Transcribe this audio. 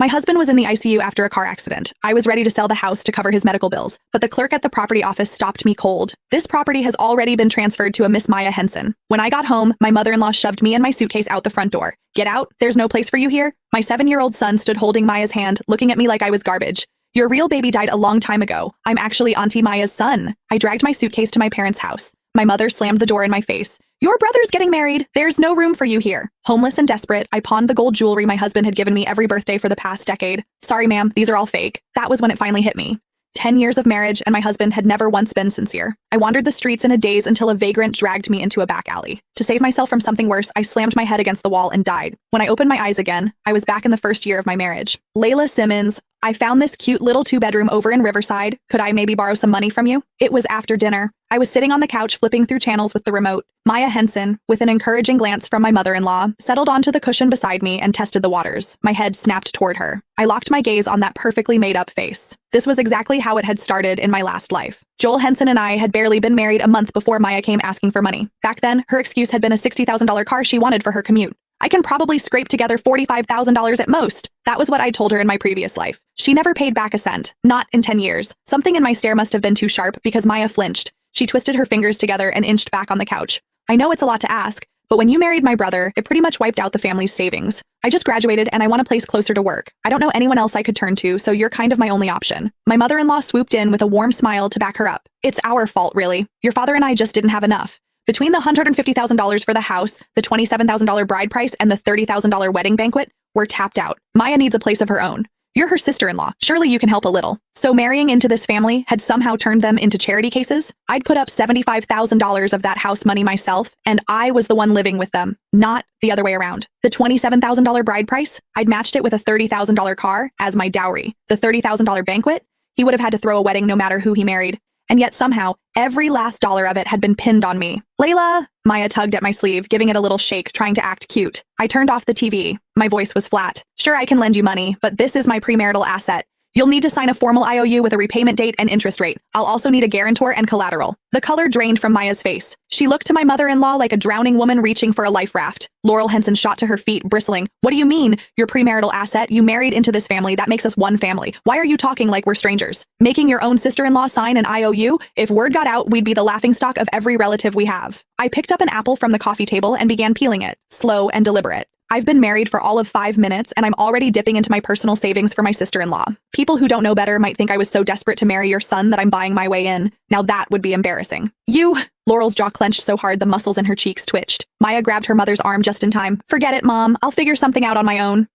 My husband was in the ICU after a car accident. I was ready to sell the house to cover his medical bills, but the clerk at the property office stopped me cold. This property has already been transferred to a Miss Maya Henson. When I got home, my mother-in-law shoved me and my suitcase out the front door. Get out, there's no place for you here. My 7-year-old son stood holding Maya's hand, looking at me like I was garbage. Your real baby died a long time ago. I'm actually Auntie Maya's son. I dragged my suitcase to my parents' house. My mother slammed the door in my face. Your brother's getting married. There's no room for you here. Homeless and desperate, I pawned the gold jewelry my husband had given me every birthday for the past decade. Sorry, ma'am, these are all fake. That was when it finally hit me. 10 years of marriage and my husband had never once been sincere. I wandered the streets in a daze until a vagrant dragged me into a back alley. To save myself from something worse, I slammed my head against the wall and died. When I opened my eyes again, I was back in the first year of my marriage. Layla Simmons, I found this cute little 2-bedroom over in Riverside. Could I maybe borrow some money from you? It was after dinner. I was sitting on the couch flipping through channels with the remote. Maya Henson, with an encouraging glance from my mother-in-law, settled onto the cushion beside me and tested the waters. My head snapped toward her. I locked my gaze on that perfectly made-up face. This was exactly how it had started in my last life. Joel Henson and I had barely been married a month before Maya came asking for money. Back then, her excuse had been a $60,000 car she wanted for her commute. I can probably scrape together $45,000 at most. That was what I told her in my previous life. She never paid back a cent. Not in 10 years. Something in my stare must have been too sharp because Maya flinched. She twisted her fingers together and inched back on the couch. I know it's a lot to ask, but when you married my brother, it pretty much wiped out the family's savings. I just graduated and I want a place closer to work. I don't know anyone else I could turn to, so you're kind of my only option. My mother-in-law swooped in with a warm smile to back her up. It's our fault, really. Your father and I just didn't have enough. Between the $150,000 for the house, the $27,000 bride price, and the $30,000 wedding banquet, we're tapped out. Maya needs a place of her own. You're her sister-in-law. Surely you can help a little. So marrying into this family had somehow turned them into charity cases? I'd put up $75,000 of that house money myself, and I was the one living with them, not the other way around. The $27,000 bride price, I'd matched it with a $30,000 car as my dowry. The $30,000 banquet, he would have had to throw a wedding no matter who he married. And yet somehow, every last dollar of it had been pinned on me. Layla! Maya tugged at my sleeve, giving it a little shake, trying to act cute. I turned off the TV. My voice was flat. Sure, I can lend you money, but this is my premarital asset. You'll need to sign a formal IOU with a repayment date and interest rate. I'll also need a guarantor and collateral. The color drained from Maya's face. She looked to my mother-in-law like a drowning woman reaching for a life raft. Laurel Henson shot to her feet, bristling. What do you mean? Your premarital asset? You married into this family. That makes us one family. Why are you talking like we're strangers? Making your own sister-in-law sign an IOU? If word got out, we'd be the laughingstock of every relative we have. I picked up an apple from the coffee table and began peeling it, slow and deliberate. I've been married for all of 5 minutes, and I'm already dipping into my personal savings for my sister-in-law. People who don't know better might think I was so desperate to marry your son that I'm buying my way in. Now that would be embarrassing. You... Laurel's jaw clenched so hard the muscles in her cheeks twitched. Maya grabbed her mother's arm just in time. Forget it, Mom. I'll figure something out on my own.